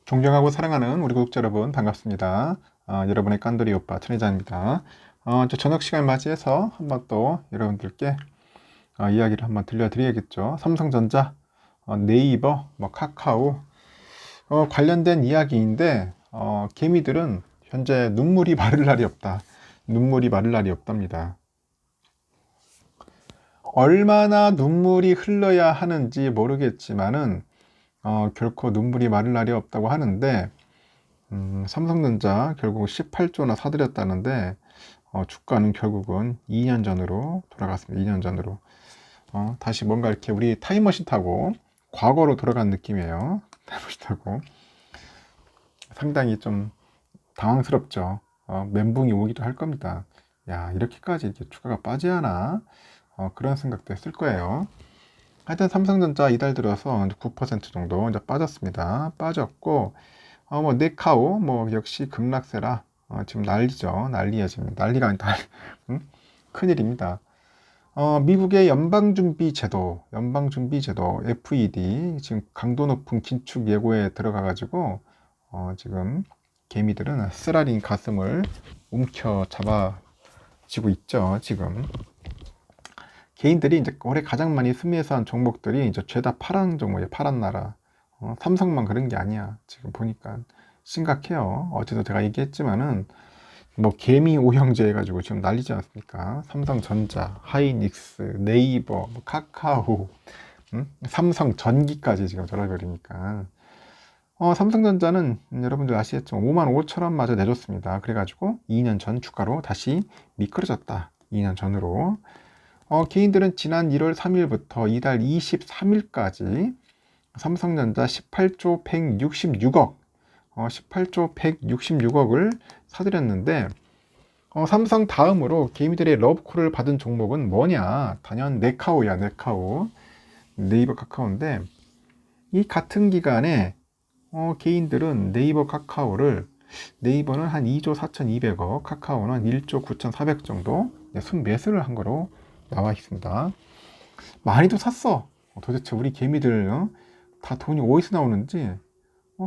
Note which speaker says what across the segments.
Speaker 1: 존경하고 사랑하는 우리 구독자 여러분 반갑습니다. 여러분의 깐돌이 오빠 천혜자입니다. 저 저녁 시간 맞이해서 한번 또 여러분들께 이야기를 한번 들려드려야겠죠. 삼성전자, 네이버, 뭐 카카오 관련된 이야기인데 개미들은 현재 눈물이 마를 날이 없다. 눈물이 마를 날이 없답니다. 얼마나 눈물이 흘러야 하는지 모르겠지만은 결코 눈물이 마를 날이 없다고 하는데 삼성전자 결국 18조나 사들였다는데 주가는 결국은 2년 전으로 돌아갔습니다. 2년 전으로 다시 뭔가 이렇게 우리 타임머신 타고 과거로 돌아간 느낌이에요. 타임머신 타고 상당히 좀 당황스럽죠. 멘붕이 오기도 할 겁니다. 야, 이렇게까지 이렇게 주가가 빠져야 하나 그런 생각도 했을 거예요. 하여튼 삼성전자 이달 들어서 9% 정도 이제 빠졌습니다. 빠졌고 뭐 네카오 뭐 역시 급락세라 지금 난리죠. 난리야 지금. 난리가 아니다. 응? 큰일입니다. 미국의 연방준비제도 FED 지금 강도 높은 긴축 예고에 들어가 가지고 지금 개미들은 쓰라린 가슴을 움켜 잡아지고 있죠. 지금 개인들이 이제 올해 가장 많이 순매수한 종목들이 이제 죄다 파란 종목이에요. 파란 나라. 삼성만 그런 게 아니야. 지금 보니까 심각해요. 어제도 제가 얘기했지만은 뭐 개미 오형제 해가지고 지금 난리지 않습니까? 삼성전자, 하이닉스, 네이버, 뭐 카카오, 삼성전기까지 지금 저래버리니까. 삼성전자는 여러분들 아시겠지만 5만 5천 원 마저 내줬습니다. 그래가지고 2년 전 주가로 다시 미끄러졌다. 2년 전으로. 개인들은 지난 1월 3일부터 이달 23일까지 삼성전자 18조 166억, 18조 166억을 사들였는데, 삼성 다음으로 개미들의 러브콜을 받은 종목은 뭐냐? 단연 네카오야, 네카오. 네이버 카카오인데, 이 같은 기간에, 개인들은 네이버 카카오를, 네이버는 한 2조 4,200억, 카카오는 1조 9,400 정도 순매수를 한 거로 나와 있습니다. 많이도 샀어. 도대체 우리 개미들 다 돈이 어디서 나오는지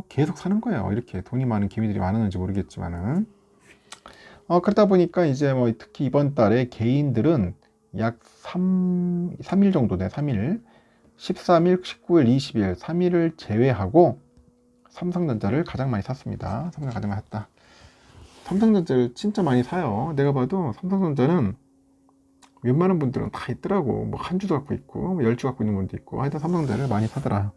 Speaker 1: 계속 사는 거예요. 이렇게 돈이 많은 개미들이 많았는지 모르겠지만은 그러다 보니까 이제 뭐 특히 이번 달에 개인들은 약 3일 정도네. 3일 13일, 19일, 20일 3일을 제외하고 삼성전자를 가장 많이 샀습니다. 삼성 가장 많이 샀다. 삼성전자를 진짜 많이 사요. 내가 봐도 삼성전자는 웬만한 분들은 다 있더라고. 뭐 한 주도 갖고 있고, 뭐 10주 갖고 있는 분도 있고, 하여튼 삼성전자를 많이 사더라.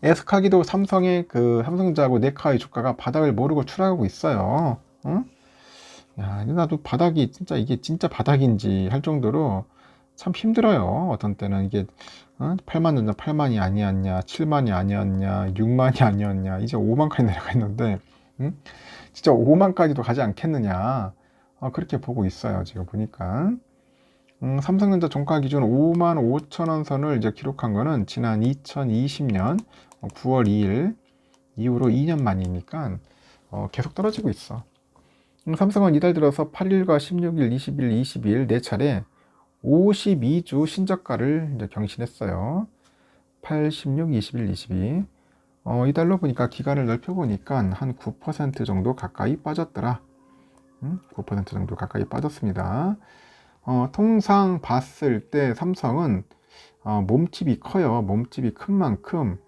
Speaker 1: 에스카기도 삼성의 그 삼성전자하고 네카의 주가가 바닥을 모르고 추락하고 있어요. 응? 야, 나도 바닥이 진짜 이게 진짜 바닥인지 할 정도로 참 힘들어요. 어떤 때는 이게 8만 전자 8만이 아니었냐, 7만이 아니었냐, 6만이 아니었냐, 이제 5만까지 내려가 있는데, 응? 진짜 5만까지도 가지 않겠느냐, 그렇게 보고 있어요. 지금 보니까. 삼성전자 종가 기준 5만 5천 원 선을 이제 기록한 거는 지난 2020년 9월 2일 이후로 2년 만이니까 계속 떨어지고 있어. 삼성은 이달 들어서 8일과 16일, 20일, 22일 네 차례 52주 신저가를 이제 경신했어요. 8, 16, 21, 22. 이달로 보니까 기간을 넓혀보니까 한 9% 정도 가까이 빠졌더라. 9% 정도 가까이 빠졌습니다. 통상 봤을 때 삼성은 몸집이 커요. 몸집이 큰 만큼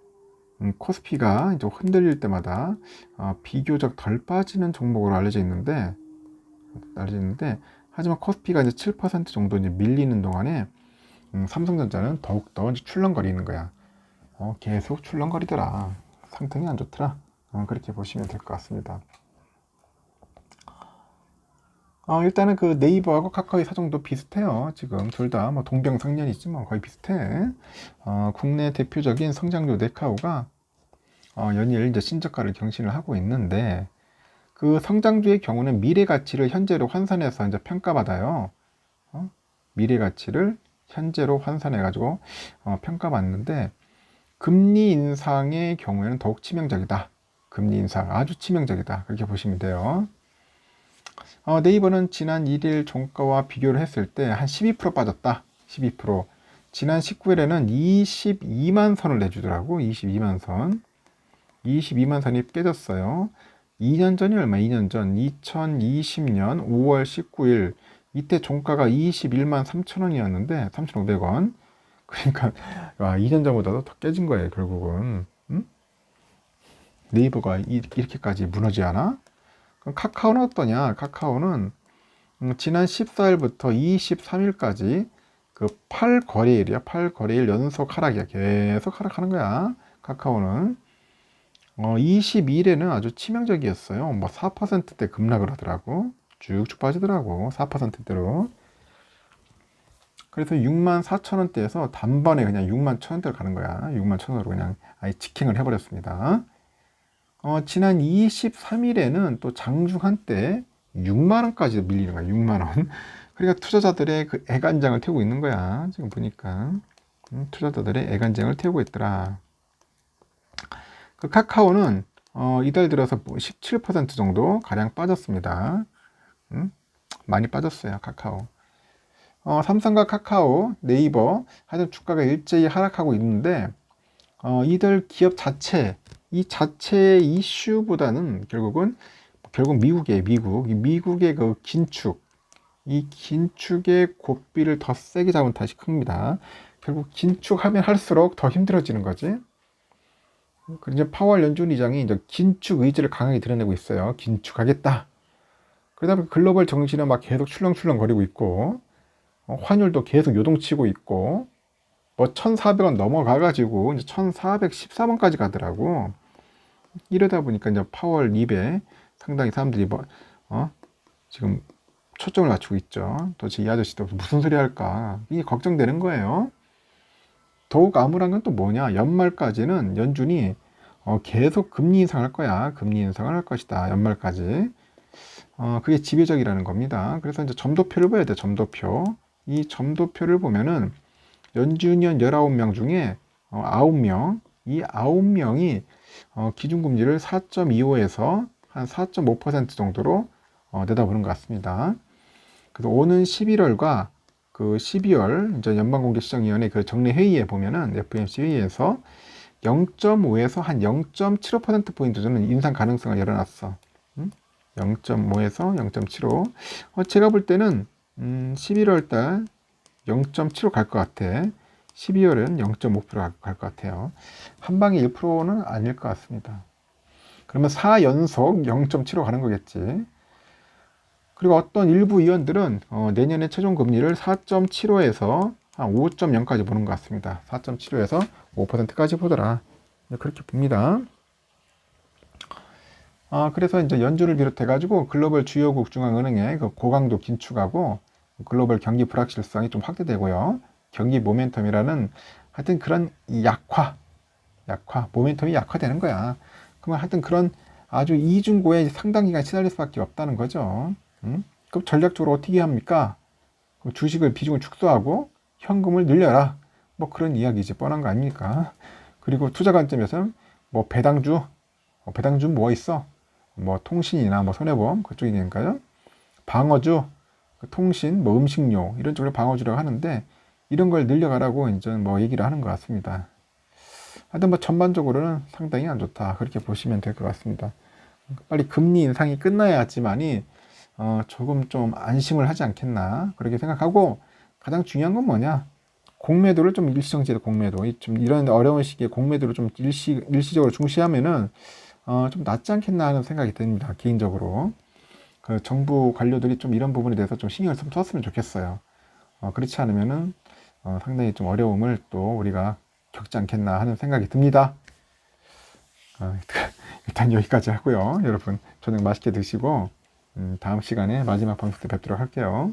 Speaker 1: 코스피가 이제 흔들릴 때마다 비교적 덜 빠지는 종목으로 알려져 있는데 하지만 코스피가 이제 7% 정도 이제 밀리는 동안에 삼성전자는 더욱더 이제 출렁거리는 거야. 계속 출렁거리더라. 상태이 안 좋더라. 그렇게 보시면 될 것 같습니다. 일단은 그 네이버하고 카카오의 사정도 비슷해요. 지금 둘 다 뭐 동병상련이지 뭐 거의 비슷해. 국내 대표적인 성장주 네카오가 연일 이제 신저가를 경신을 하고 있는데 그 성장주의 경우는 미래 가치를 현재로 환산해서 이제 평가받아요. 미래 가치를 현재로 환산해 가지고 평가받는데 금리 인상의 경우에는 더욱 치명적이다. 금리 인상 아주 치명적이다. 그렇게 보시면 돼요. 네이버는 지난 1일 종가와 비교를 했을 때 한 12% 빠졌다. 12%. 지난 19일에는 22만 선을 내주더라고. 22만 선. 22만 선이 깨졌어요. 2년 전이 얼마? 2년 전 2020년 5월 19일 이때 종가가 21만 3천 원이었는데 3,500원. 그러니까 2년 전보다도 더 깨진 거예요, 결국은. 네이버가 이렇게까지 무너지지 않아? 그럼 카카오는 어떠냐? 카카오는 지난 14일부터 23일까지 그 8거래일이야. 8거래일 연속 하락이야. 계속 하락하는 거야. 카카오는. 22일에는 아주 치명적이었어요. 뭐 4%대 급락을 하더라고. 쭉쭉 빠지더라고. 4%대로. 그래서 6만 4천 원대에서 단번에 그냥 6만 천 원대로 가는 거야. 6만 천 원으로 그냥 아예 직행을 해버렸습니다. 지난 23일에는 또 장중 한때 6만 원까지 밀리는 거야. 6만 원. 그러니까 투자자들의 그 애간장을 태우고 있는 거야. 지금 보니까 투자자들의 애간장을 태우고 있더라. 그 카카오는 이달 들어서 17% 정도 가량 빠졌습니다. 많이 빠졌어요, 카카오. 삼성과 카카오, 네이버 하여튼 주가가 일제히 하락하고 있는데 이들 기업 자체 이 자체의 이슈보다는 결국 미국의 그 긴축, 이 긴축의 고삐를 더 세게 잡은 탓이 큽니다. 결국 긴축하면 할수록 더 힘들어지는 거지. 그리고 이제 파월 연준 의장이 이제 긴축 의지를 강하게 드러내고 있어요. 긴축하겠다. 그러다 보니 글로벌 정신은 막 계속 출렁출렁거리고 있고, 환율도 계속 요동치고 있고, 뭐 1,400원 넘어가가지고 이제 1,414원까지 가더라고. 이러다 보니까 이제 파월 립에 상당히 사람들이 지금 초점을 맞추고 있죠. 도대체 이 아저씨도 무슨 소리 할까? 이게 걱정되는 거예요. 더욱 암울한 건 또 뭐냐? 연말까지는 연준이 계속 금리 인상을 할 거야. 금리 인상을 할 것이다. 연말까지. 그게 지배적이라는 겁니다. 그래서 이제 점도표를 봐야 돼. 점도표. 이 점도표를 보면은 연준위원 19명 중에 9명, 이 9명이 기준금리를 4.25에서 한 4.5% 정도로 내다보는 것 같습니다. 그래서 오는 11월과 그 12월 이제 연방공개시장위원회 그 정례 회의에 보면은 FOMC 회의에서 0.5에서 한 0.75%포인트 정도는 인상 가능성을 열어놨어. 0.5에서 0.75. 제가 볼 때는 11월 달 0.75 갈 것 같아. 12월은 0.5% 갈 것 같아요. 한 방에 1%는 아닐 것 같습니다. 그러면 4연속 0.75 가는 거겠지. 그리고 어떤 일부 위원들은 내년에 최종 금리를 4.75에서 한 5.0까지 보는 것 같습니다. 4.75에서 5%까지 보더라. 그렇게 봅니다. 그래서 이제 연준을 비롯해가지고 글로벌 주요국 중앙은행의 그 고강도 긴축하고 글로벌 경기 불확실성이 좀 확대되고요. 경기 모멘텀이라는 하여튼 그런 모멘텀이 약화되는 거야. 그러면 하여튼 그런 아주 이중고에 상당 기간 시달릴 수밖에 없다는 거죠. 그럼 전략적으로 어떻게 합니까? 주식을 비중을 축소하고 현금을 늘려라. 뭐 그런 이야기지. 뻔한 거 아닙니까? 그리고 투자 관점에서는 뭐 배당주 뭐 있어? 뭐 통신이나 뭐 손해보험 그쪽이 되니까요. 방어주, 통신, 뭐 음식료 이런 쪽으로 방어주라고 하는데 이런 걸 늘려가라고 이제 뭐 얘기를 하는 것 같습니다. 하여튼 뭐 전반적으로는 상당히 안 좋다. 그렇게 보시면 될 것 같습니다. 빨리 금리 인상이 끝나야지만이 조금 좀 안심을 하지 않겠나 그렇게 생각하고 가장 중요한 건 뭐냐 공매도를 좀 일시정지해서 공매도 좀 이런 어려운 시기에 공매도를 좀 일시적으로 중시하면은 좀 낫지 않겠나 하는 생각이 듭니다. 개인적으로 그 정부 관료들이 좀 이런 부분에 대해서 좀 신경을 좀 썼으면 좋겠어요. 그렇지 않으면은 상당히 좀 어려움을 또 우리가 겪지 않겠나 하는 생각이 듭니다. 일단 여기까지 하고요. 여러분 저녁 맛있게 드시고 다음 시간에 마지막 방송 때 뵙도록 할게요.